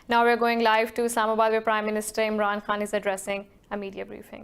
Now we're going live to Islamabad where Prime Minister Imran Khan is addressing a media briefing.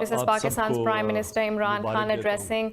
This is Pakistan's Prime Minister Imran Khan addressing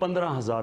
15,000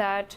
that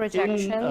projections,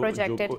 projected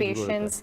patients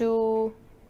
to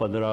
15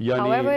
However,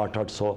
800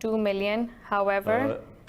2.2 million. However,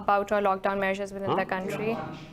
about our lockdown measures within the country.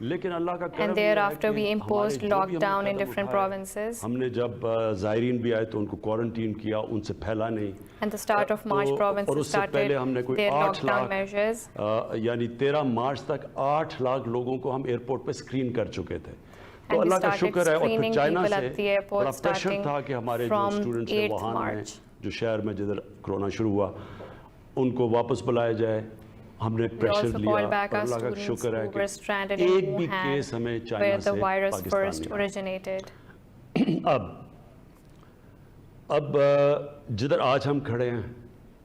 لیکن اللہ کا کرم And یہ ہے thereafter we کہ imposed ہمارے جو بھی ہم نے lockdown in قدم different اٹھائے، provinces. ہم نے جب زائرین بھی آئے تو ان کو کوارنٹین کیا، ان سے پھیلا نہیں. And the start of March, اور provinces اس سے پہلے ہم نے started کوئی their 8 lockdown لاکھ measures. یعنی 13 مارچ تک 8 لاکھ لوگوں کو ہم ایئرپورٹ پہ اسکرین کر چکے تھے. تو And we اللہ کا started شکر ہے. اور پھر screening چائنا people سے at the airport بڑا پریشر starting تھا کہ ہمارے جو from اسٹوڈنٹس ہیں 8th وہاں میں March. جو شہر میں جدھر کرونا شروع ہوا ان کو واپس بلایا جائے. ہم نے We پریشر also لیا called back اور our اللہ کا students شکر ہے who کہ were stranded in ایک بھی Wuhan, کیس ہمیں چائنا where سے the virus پاکستان first نہیں آیا. originated. اب جدھر آج ہم کھڑے ہیں،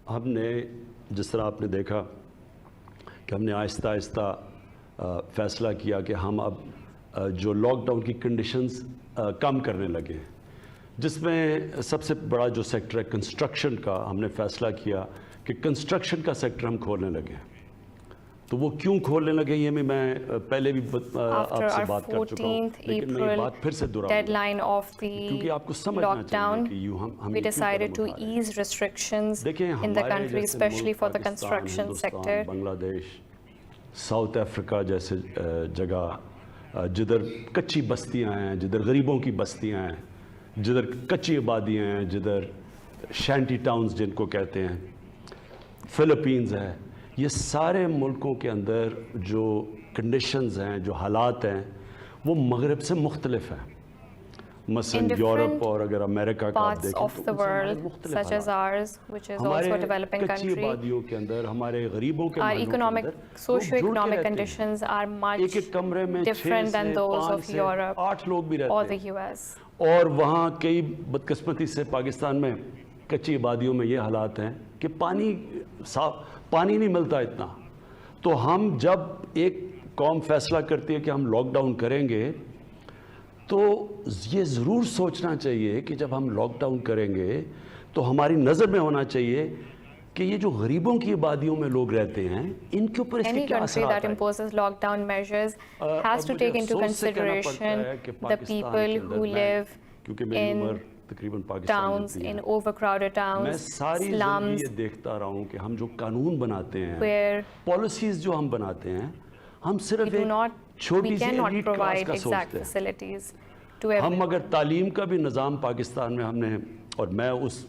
ہم نے جس طرح آپ نے دیکھا کہ ہم نے آہستہ آہستہ فیصلہ کیا کہ ہم اب جو لاک ڈاؤن کی کنڈیشنز کم کرنے لگے ہیں، جس میں سب سے بڑا جو سیکٹر ہے کنسٹرکشن کا، ہم نے فیصلہ کیا کہ کنسٹرکشن کا سیکٹر ہم کھولنے لگے ہیں. تو وہ کیوں کھولنے لگے یہ میں پہلے بھی آپ After سے our بات کر چکا ہوں، 14th لیکن میں یہ April بات پھر سے دہراؤں گا deadline of کیونکہ the آپ کو سمجھنا lockdown, چاہیے کہ ہم we decided to ease restrictions دیکھیں in the ہمارے country, جیسے especially Malik for the Pakistan, construction Hindustan, sector. بنگلہ دیش، ساؤتھ افریقہ جیسے جگہ جدھر کچی بستیاں ہیں، جدھر غریبوں کی بستیاں ہیں، جدھر کچی آبادیاں ہیں، جدھر شینٹی ٹاؤنز جن کو کہتے ہیں، فلپینز ہے، یہ سارے ملکوں کے اندر جو کنڈیشنز ہیں، جو حالات ہیں، وہ مغرب سے مختلف ہیں. مثلا In یورپ different اور اگر امریکہ کا آپ parts دیکھیں of تو the ان سے ہمارے world, مختلف such as حالات. ours, which is ہمارے also a developing کچی country, آبادیوں کے اندر، ہمارے غریبوں کے our محلوں کے economic, اندر لوگ جڑ کے socio-economic رہتے ہیں. conditions are much ایک ایک کمرے میں 6 different than سے those 5 of سے Europe 8 لوگ بھی or رہتے the ہیں. US. اور وہاں کئی بدقسمتی سے پاکستان میں کچی آبادیوں میں یہ حالات ہیں کہ پانی نہیں ملتا اتنا. تو ہم جب ایک قوم فیصلہ کرتی ہے کہ ہم لاک ڈاؤن کریں گے تو یہ ضرور سوچنا چاہیے کہ جب ہم لاک ڈاؤن کریں گے تو ہماری نظر میں ہونا چاہیے کہ یہ جو غریبوں کی آبادیوں میں لوگ رہتے ہیں ان کے اوپر اس کے Any کیا country that اثرات آئیں. imposes lockdown measures has to take into consideration the people who live کیونکہ میری عمر in تقریباً پاکستان towns, جتنی ہے. in overcrowded میں towns, ساری زندگی slums, یہ دیکھتا رہا ہوں کہ ہم جو قانون بناتے ہیں، where پالیسیز جو ہم بناتے ہیں، ہم we صرف ایک we چھوٹی سی cannot ایلیٹ کلاس provide کا exact سوچتے ہیں. facilities to ہم everyone. اگر تعلیم کا بھی نظام پاکستان میں ہم نے، اور میں اس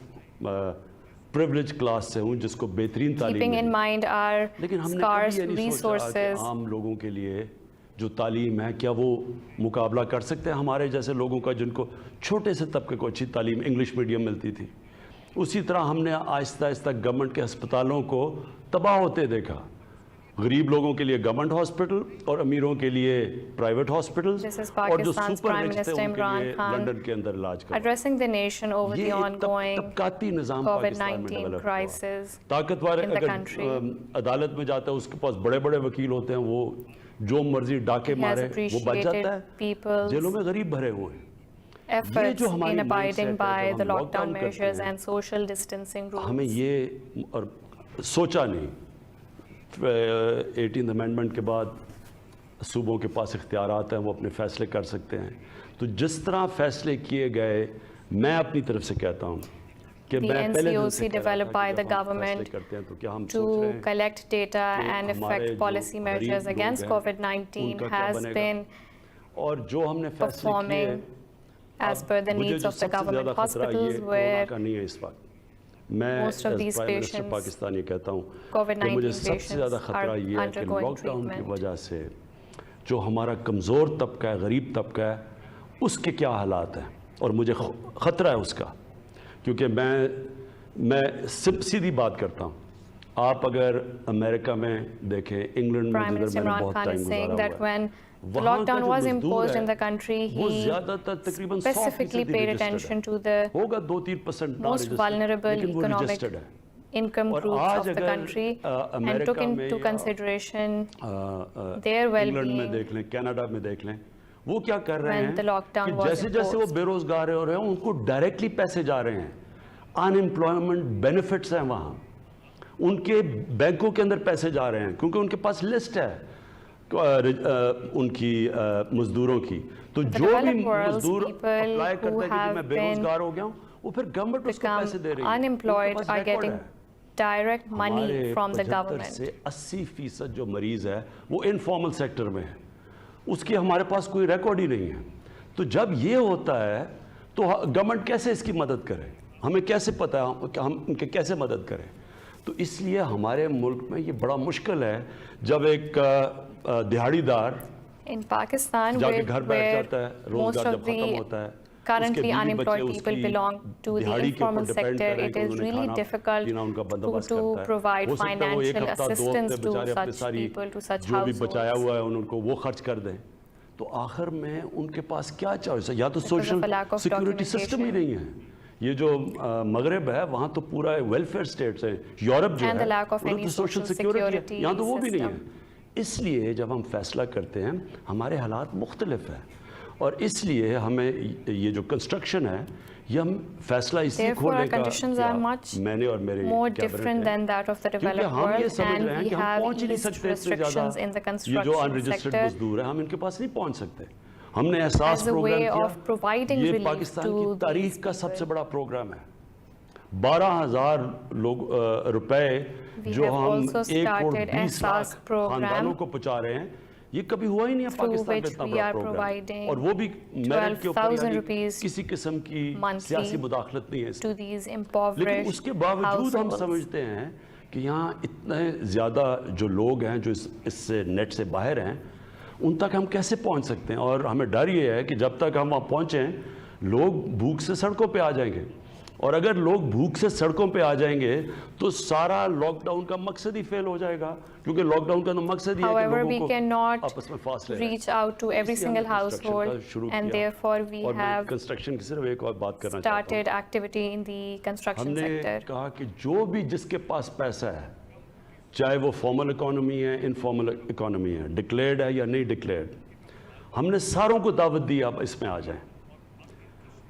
پریولیج کلاس سے ہوں جس کو بہترین تعلیم Keeping in ملی، mind our لیکن ہم نے scarce کبھی یہ نہیں سوچا کہ resources, عام لوگوں کے لیے جو تعلیم ہے کیا وہ مقابلہ کر سکتے ہیں ہمارے جیسے لوگوں کا جن کو چھوٹے سے طبقے کو اچھی تعلیم انگلش میڈیم ملتی تھی. اسی طرح ہم نے آہستہ آہستہ گورنمنٹ کے ہسپتالوں کو تباہ ہوتے دیکھا. غریب لوگوں کے لیے گورنمنٹ ہاسپٹل اور امیروں کے لیے پرائیویٹ ہاسپٹل، This is اور جو Pakistan's سپر Prime رچ تھے Minister ان کے Imran لیے Khan لنڈن کے اندر علاج کرا. addressing the nation over the یہ ایک ongoing طبقاتی نظام پاکستان میں COVID-19 ڈیولپ ہوا. crisis طاقتور in the اگر country. عدالت میں جاتا ہے اس کے پاس بڑے بڑے وکیل ہوتے ہیں، وہ جو مرضی ڈاکے has مارے وہ بچ appreciated جاتا ہے. people's جیلوں میں غریب بھرے ہوئے ہیں. efforts جو ہماری in abiding mindset ہے، by جب the ہم lockdown lockdown کرتے measures ہیں، and social distancing ہمیں rules. یہ اور سوچا نہیں. 18th امینڈمنٹ کے بعد صوبوں کے پاس اختیارات ہیں، وہ اپنے فیصلے کر سکتے ہیں. تو جس طرح فیصلے کیے گئے، میں اپنی طرف سے کہتا ہوں کہ The میں پہلے دن سے NCOC کہہ رہا developed تھا by کہ the جب ہم government فیصلے کرتے ہیں تو کیا ہم to سوچ رہے ہیں collect data and ہمارے effect جو policy غریب measures لوگ against ہیں، COVID-19 ان کا کیا has بنے گا؟ been اور جو ہم نے فیصلے کیے performing as per the مجھے needs جو of the سب سے government زیادہ خطرہ یہ hospitals کورونا where کا نہیں ہے اس وقت. میں most of these prime minister patients, Pakistan یہ کہتا ہوں کہ COVID-19 مجھے سب سے زیادہ patients خطرہ are یہ ہے کہ undergoing لاک ڈاؤن کی treatment. وجہ سے جو ہمارا کمزور طبقہ ہے، غریب طبقہ ہے، اس کے کیا حالات ہیں. اور مجھے خطرہ ہے اس کا، کیونکہ میں سیدھی بات کرتا ہوں. آپ اگر امریکہ میں دیکھیں، انگلینڈ میں Prime جدھر Minister میں نے Imran بہت Khan ٹائم is saying گزارا that ہوا ہے، when the وہاں کا lockdown جو was مزدور imposed ہے in the country, وہ he زیادہ تر تقریباً 100% specifically paid registered attention ہے. to the ہوگا 2-3% most vulnerable لیکن وہ economic registered ہے. income اور groups آج of the اگر country and امریکہ took میں into یا consideration their انگلینڈ میں well-being دیکھ لیں، کینیڈا میں دیکھ لیں، وہ کیا کر رہے when ہیں the lockdown کہ was جیسے جیسے وہ imposed. بے روزگار ہو رہے ہیں ان کو ڈائریکٹلی پیسے جا رہے ہیں. ان امپلائمنٹ بینیفٹس ہیں وہاں، ان کے بینکوں کے اندر پیسے جا رہے ہیں کیونکہ ان کے پاس لسٹ ہے ان کی مزدوروں کی. تو جو بھی مزدور اپلائی کرتا ہے کہ میں بے روزگار ہو گیا ہوں، وہ پھر گورنمنٹ اس کو پیسے دے رہی ہے. unemployed are getting direct money from the ہمارے government. 75% سے 80% جو مریض ہے وہ انفارمل سیکٹر میں ہے. اس کی ہمارے پاس کوئی ریکارڈ ہی نہیں ہے. تو جب یہ ہوتا ہے تو گورنمنٹ کیسے اس کی مدد کرے؟ ہمیں کیسے پتہ ہے کہ ہم ان کے کیسے مدد کریں؟ تو اس لیے ہمارے ملک میں یہ بڑا مشکل ہے جب ایک دہاڑی دار in Pakistan, جا کے گھر بیٹھ where جاتا ہے, most روزگار of جب ختم the ہوتا ہے, currently unemployed people belong to the informal sector, it is really difficult to provide financial assistance to such people, to such جو بھی بچایا households. ہوا ہے ان کو وہ خرچ کر دیں. تو آخر میں ان کے پاس کیا چوائس ہے؟ یا تو سوشل سیکیورٹی سسٹم ہی نہیں ہے. یہ جو مغرب ہے وہاں تو پورا ویلفیئر سٹیٹس ہے, یورپ جو ہے انہوں تو سوشل سیکیورٹی ہے, یہاں تو وہ بھی نہیں ہے. اس لیے جب ہم فیصلہ کرتے ہیں ہمارے حالات مختلف ہیں, اور اس لیے ہمیں یہ جو کنسٹرکشن ہے یہ ہم فیصلہ اس لیے کھولنے کا میں نے اور میرے کیونکہ ہم یہ سمجھ رہے ہیں کہ ہم پہنچ ہی نہیں سکتے اس سے زیادہ. یہ جو انرجسٹرڈ مزدور ہیں ہم ان کے پاس نہیں پہنچ سکتے. ہم نے احساس پروگرام کیا, یہ پاکستان کی تاریخ کا سب سے بڑا پروگرام ہے. 12,000 روپے جو ہم 1,20 لاکھ خاندانوں کو پہنچا رہے ہیں, یہ کبھی ہوا ہی نہیں ہے پاکستان میں اتنا بڑا پروگرام, اور وہ بھی میرٹ کے اوپر, یعنی کسی قسم کی سیاسی مداخلت نہیں ہے اس میں. لیکن اس کے باوجود ہم سمجھتے ہیں کہ یہاں اتنے زیادہ جو لوگ ہیں جو اس سے نیٹ سے باہر ہیں, ان تک ہم کیسے پہنچ سکتے ہیں؟ اور ہمیں ڈر یہ ہے کہ جب تک ہم وہاں پہنچیں لوگ بھوک سے سڑکوں پہ آ جائیں گے, اور اگر لوگ بھوک سے سڑکوں پہ آ جائیں گے تو سارا لاک ڈاؤن کا مقصد ہی فیل ہو جائے گا, کیونکہ لاک ڈاؤن کا مقصد ہی ہے کہ لوگوں کو آپس میں فاصلے رہیں. reach out to every single household, and therefore we have construction کی صرف ایک اور بات کرنا started activity in the ہم construction نے sector. کہا کہ جو بھی جس کے پاس پیسہ ہے, چاہے وہ فارمل اکانومی ہے, انفارمل اکانومی ہے, ڈکلیئرڈ ہے یا نہیں ڈکلیئرڈ, ہم نے ساروں کو دعوت دی آپ اس میں آ جائیں.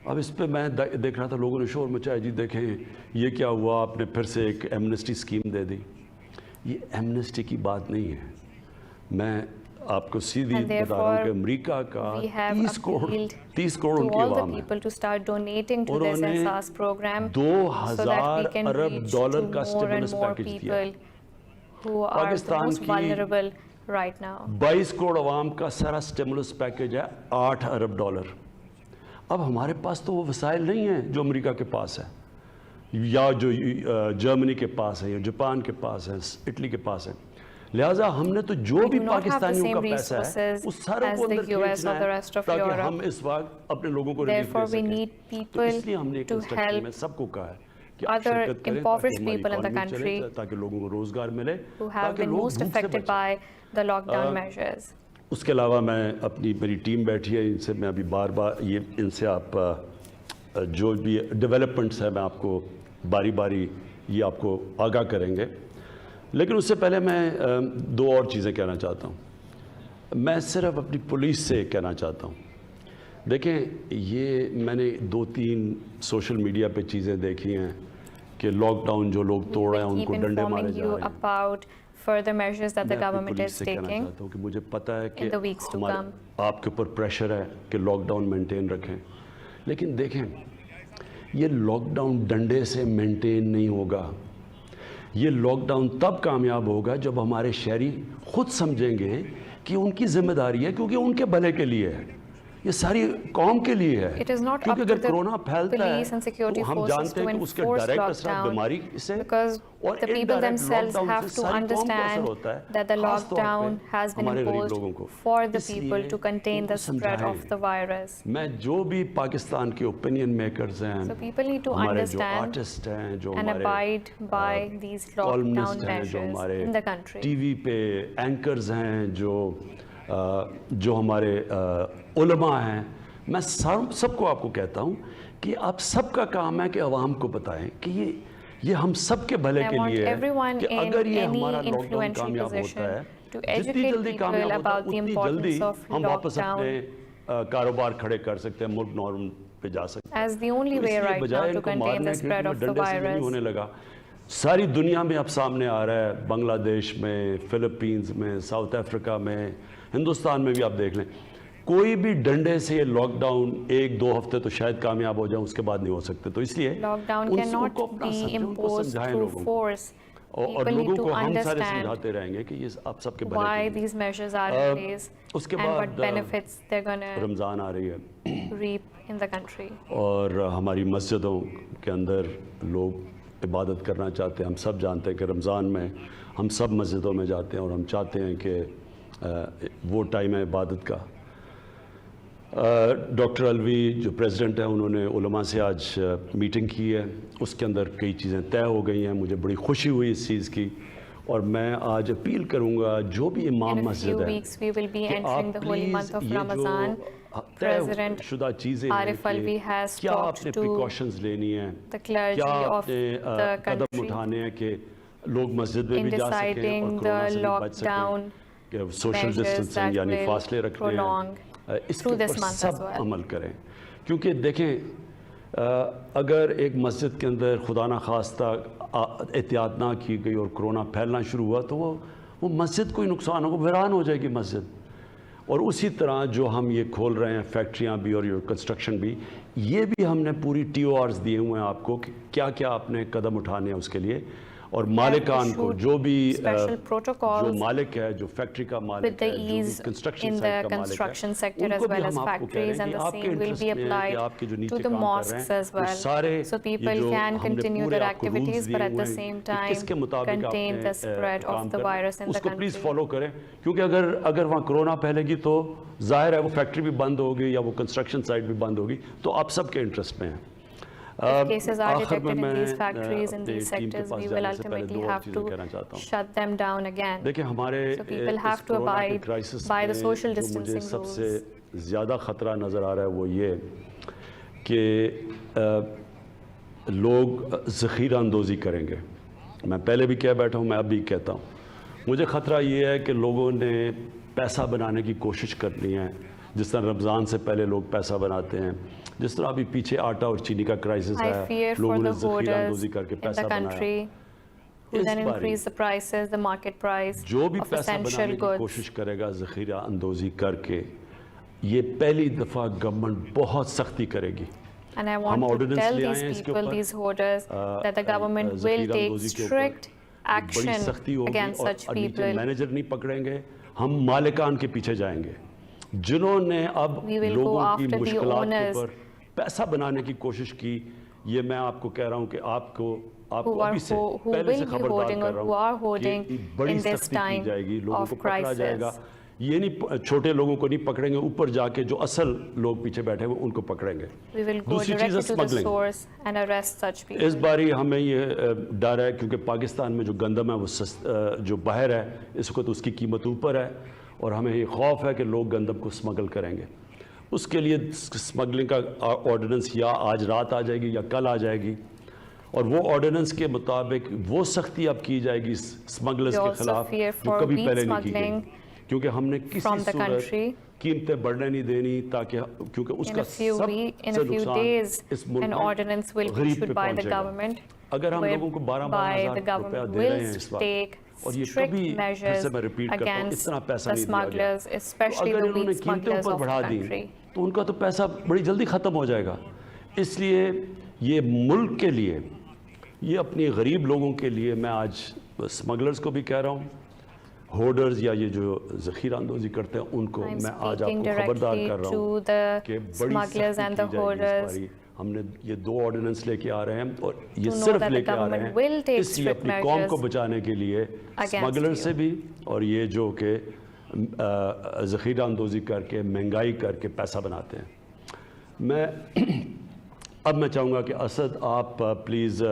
اب اس پہ میں دیکھ رہا تھا لوگوں نے شور مچایا, جی دیکھیں یہ کیا ہوا, آپ نے پھر سے ایک ایمنسٹی اسکیم دے دی. یہ ایمنسٹی کی بات نہیں ہے. میں آپ کو سیدھی بتا رہا ہوں کہ امریکہ کا 30 کروڑ ان کی عوام ہے, انہوں نے 2,000 ارب ڈالر کا اسٹیمولس پیکج دیا. پاکستان کی 22 کروڑ عوام کا سارا اسٹیمولس پیکج ہے 8 ارب ڈالر. اب ہمارے پاس تو وہ وسائل نہیں ہیں جو امریکہ کے پاس ہے, یا جو جرمنی کے پاس ہے, یا جاپان کے پاس ہے, اٹلی کے پاس ہے. لہٰذا ہم نے تو جو بھی پاکستانیوں کا پیسہ ہے اس سارے کو اندر کھینچنا ہے تاکہ ہم اس وقت اپنے لوگوں کو ریلیف دے سکیں. تو اس لیے ہم نے کنسٹرکشن میں سب کو کہا ہے کہ آپ شرکت کریں تاکہ ہماری اکانومی چلے, تاکہ لوگوں کو روزگار ملے, تاکہ لوگ بھوک سے بچیں. اس کے علاوہ میں میری ٹیم بیٹھی ہے, ان سے میں ابھی بار بار ان سے آپ جو بھی ڈیولپمنٹس ہیں میں آپ کو باری باری یہ آپ کو آگاہ کریں گے. لیکن اس سے پہلے میں 2 اور چیزیں کہنا چاہتا ہوں. میں صرف اپنی پولیس سے کہنا چاہتا ہوں, دیکھیں یہ میں نے 2-3 سوشل میڈیا پہ چیزیں دیکھی ہیں کہ لاک ڈاؤن جو لوگ توڑ رہے ہیں ان کو ڈنڈے مارے جا رہے ہیں. Further measures that the government is taking کہ مجھے پتا ہے کہ in the weeks to come. آپ کے اوپر پریشر ہے کہ لاک ڈاؤن مینٹین رکھیں, لیکن دیکھیں یہ لاک ڈاؤن ڈنڈے سے مینٹین نہیں ہوگا. یہ لاک ڈاؤن تب کامیاب ہوگا جب ہمارے شہری خود سمجھیں گے کہ ان کی ذمہ داری ہے, کیونکہ ان کے بھلے کے لیے ہے, یہ ساری قوم کے لیے ہے. کیونکہ اگر کرونا پھیلتا ہے تو ہم جانتے ہیں کہ اس کے ڈائریکٹ اثرات بیماری سے اور انڈائریکٹ لاک ڈاؤن سے ساری قوم کو اثر ہوتا ہے, خاص طور پہ ہمارے غریب لوگوں کو. اس لیے میں جو بھی پاکستان کے اوپینین میکرز ہیں, ہمارے جو آرٹسٹ ہیں, جو ہمارے کالمنسٹ ہیں, جو ہمارے ٹی وی پہ اینکرز ہیں, جو ہمارے علماء ہیں, میں سب کو آپ کو کہتا ہوں کہ آپ سب کا کام ہے کہ عوام کو بتائیں کہ یہ ہم سب کے بھلے کے لیے ہے, کہ اگر یہ ہمارا لاک ڈاؤن کامیاب ہوتا ہے, جتنی جلدی کامیاب ہوتا ہے اتنی جلدی ہم واپس اپنے کاروبار کھڑے کر سکتے ہیں, ملک نارم پہ جا سکتے ہیں. اس لیے بجائے ان کو مارنے کے ڈنڈے سے نہیں ہونے لگا. ساری دنیا میں اب سامنے آ رہا ہے, بنگلہ دیش میں, فلپینز میں, ساؤتھ افریقہ میں, ہندوستان میں بھی آپ دیکھ لیں, کوئی بھی ڈنڈے سے یہ لاک ڈاؤن 1-2 ہفتے تو شاید کامیاب ہو جائیں, اس کے بعد نہیں ہو سکتے. تو اس لیے ان کو اپنا سمجھائیں لوگوں کو. اور People need لوگوں to کو ہم سارے understand سمجھاتے رہیں گے کہ یہ آپ سب کے why بھلے کے لیے. these measures are in place اس کے and what بعد benefits they're going to رمضان آ رہی ہے reap in the country. اور ہماری مسجدوں کے اندر لوگ عبادت کرنا چاہتے ہیں. ہم سب جانتے ہیں کہ رمضان میں ہم سب مسجدوں میں جاتے ہیں اور ہم چاہتے ہیں کہ وہ ٹائم ہے عبادت کا. ڈاکٹر الوی جو پریزیڈنٹ ہیں انہوں نے علماء سے آج میٹنگ کی ہے. اس کے اندر کئی چیزیں طے ہو گئی ہیں. مجھے بڑی خوشی ہوئی اس چیز کی اور میں آج اپیل کروں گا جو بھی امام In a مسجد few ہیں weeks, we will be کہ entering آپ the holy please month of یہ Ramadan. جو طے President شدہ چیزیں ہیں Arif Alvi کہ has کیا talked آپ نے to پریکاشنز لینی ہیں, the clergy کیا of آپ نے the قدم country اٹھانے ہیں کہ لوگ مسجد میں in بھی جا سکیں اور deciding کرونا the سے بھی بچ سکیں, lockdown کہ سوشل measures ڈسٹنسنگ that یعنی will فاصلے رکھنے prolong ہیں. اس کے through this اوپر month as سب well. عمل کریں کیونکہ دیکھیں اگر ایک مسجد کے اندر خدا نخواستہ احتیاط نہ کی گئی اور کرونا پھیلنا شروع ہوا تو وہ مسجد کو ہی نقصان ہوگا, ویران ہو جائے گی مسجد. اور اسی طرح جو ہم یہ کھول رہے ہیں فیکٹریاں بھی اور یہ کنسٹرکشن بھی, یہ بھی ہم نے پوری TORs دیے ہوئے ہیں آپ کو کہ کیا کیا آپ نے قدم اٹھانے ہیں اس کے لیے. اور مالکان کو جو بھی special protocols جو مالک ہے, جو فیکٹری کا with مالک the ہے, جو بھی ease construction in the site کا مالک construction ہے, sector ان as کو بھی well as ہم آپ کو کہہ رہے factories, ہیں and کہ the آپ کے same will انٹرسٹ be میں ہے کہ applied آپ کے جو to نیچے the کام کر رہے mosques ہیں as وہ well. سارے So people یہ جو can ہم نے continue پورے their آپ کو رولز activities, دیے but at the ہوئے same ہیں کہ کس کے time مطابق آپ contain the spread com of the کرنا ہے, virus in اس the کو پلیز country. فالو کریں. کیونکہ اگر وہاں کرونا پھیلے گی تو ظاہر ہے وہ فیکٹری بھی بند ہوگی یا وہ کنسٹرکشن سائٹ بھی بند ہوگی, تو آپ سب کے انٹرسٹ میں ہیں. If cases are detected in these factories, in these sectors, we will ultimately have to shut them down again. دیکھیں ہمارے So people have to abide by the social جو مجھے distancing سب سے rules. زیادہ خطرہ نظر آ رہا ہے وہ یہ کہ لوگ ذخیرہ اندوزی کریں گے. میں پہلے بھی کہہ بیٹھا ہوں, میں اب بھی کہتا ہوں, مجھے خطرہ یہ ہے کہ لوگوں نے پیسہ بنانے کی کوشش کرنی ہے, جس طرح رمضان سے پہلے لوگ پیسہ بناتے ہیں, جس طرح ابھی پیچھے آٹا اور چینی کا کرائسس I ہے, fear for لوگوں نے the ذخیرہ hoarders اندوزی کر کے in پیسہ the بنایا. country who then increase the prices, the market price جو بھی of پیسہ essential بنانے کی goods. کوشش کرے گا ذخیرہ اندوزی کر کے, یہ پہلی دفعہ گورنمنٹ بہت سختی کرے گی. And I want to tell these people, these hoarders, that the government will take strict action against such people. Manager نہیں پکڑیں گے, ہم مالکان کے پیچھے جائیں گے جنہوں نے اب لوگوں کی مشکلات کے اوپر پیسہ بنانے کی کوشش کی. یہ میں آپ کو کہہ رہا ہوں کہ آپ کو ابھی سے پہلے سے خبردار کر رہا ہوں کہ بڑی سختی کی جائے گی, لوگوں کو پکڑا جائے گا. یہ نہیں چھوٹے لوگوں کو نہیں پکڑیں گے, اوپر جا کے جو اصل لوگ پیچھے بیٹھے ہوئے ان کو پکڑیں گے. دوسری چیز ہے اسمگلنگ. اس باری ہمیں یہ ڈر ہے کیونکہ پاکستان میں جو گندم ہے وہ جو باہر ہے اس وقت اس کی قیمت اوپر ہے, اور ہمیں یہ خوف ہے کہ لوگ گندم کو اسمگل کریں گے. اس کے لیے اسمگلنگ کا آرڈیننس یا آج رات آ جائے گی یا کل آ جائے گی, اور وہ آرڈیننس کے مطابق وہ سختی اب کی جائے گی اسمگلرز کے خلاف جو کبھی پہلے نہیں کی گئی, کیونکہ ہم نے کسی صورت قیمتیں بڑھنے نہیں دینی تاکہ کیونکہ اس کا سب سے نقصان اس ملک میں غریب پہ پہنچے گا. اگر ہم لوگوں کو 12,000 روپیہ دے رہے ہیں اس وقت, اور یہ کبھی پھر سے میں ریپیٹ کرتا ہوں اتنا پیسہ نہیں دیا گیا, تو اگر انہوں نے قیمتیں اوپر بڑھا دی تو ان کا تو پیسہ بڑی جلدی ختم ہو جائے گا. اس لیے یہ ملک کے لیے, یہ اپنی غریب لوگوں کے لیے میں آج اسمگلرز کو بھی کہہ رہا ہوں, ہولڈرز یا یہ جو ذخیرہ اندوزی کرتے ہیں ان کو میں آج آپ کو خبردار کر رہا ہوں کہ بڑی سختی کی جائے گی اس باری. ہم نے یہ 2 آرڈیننس لے کے آ رہے ہیں, اور یہ صرف لے کے آ رہے ہیں اس لیے اپنی قوم کو بچانے کے لیے اسمگلر سے بھی, اور یہ جو کہ ذخیرہ اندوزی کر کے مہنگائی کر کے پیسہ بناتے ہیں. اب میں چاہوں گا کہ اسد آپ پلیز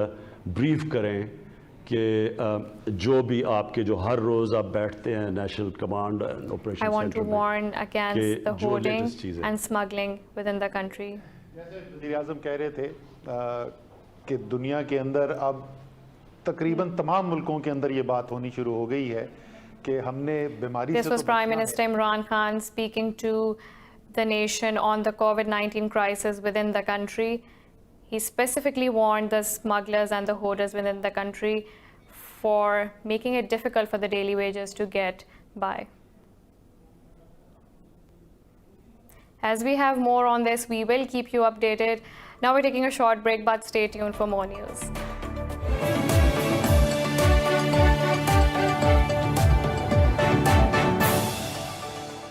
بریف کریں کہ جو بھی آپ کے جو ہر روز آپ بیٹھتے ہیں national command and operation I want to centre warn میں against the جو hoarding لیٹسٹ چیزیں and smuggling within the country. جیسے وزیر اعظم کہہ رہے تھے کہ دنیا کے اندر اب تقریباً تمام ملکوں کے اندر یہ بات ہونی شروع ہو گئی ہے کہ ہم نے بیماری سے This was Prime Minister Imran Khan speaking to the nation on the COVID-19 crisis within the country. He specifically warned the smugglers and the hoarders within the country for making it difficult for the daily wages to get by. As we have more on this, we will keep you updated. Now we're taking a short break, but stay tuned for more news.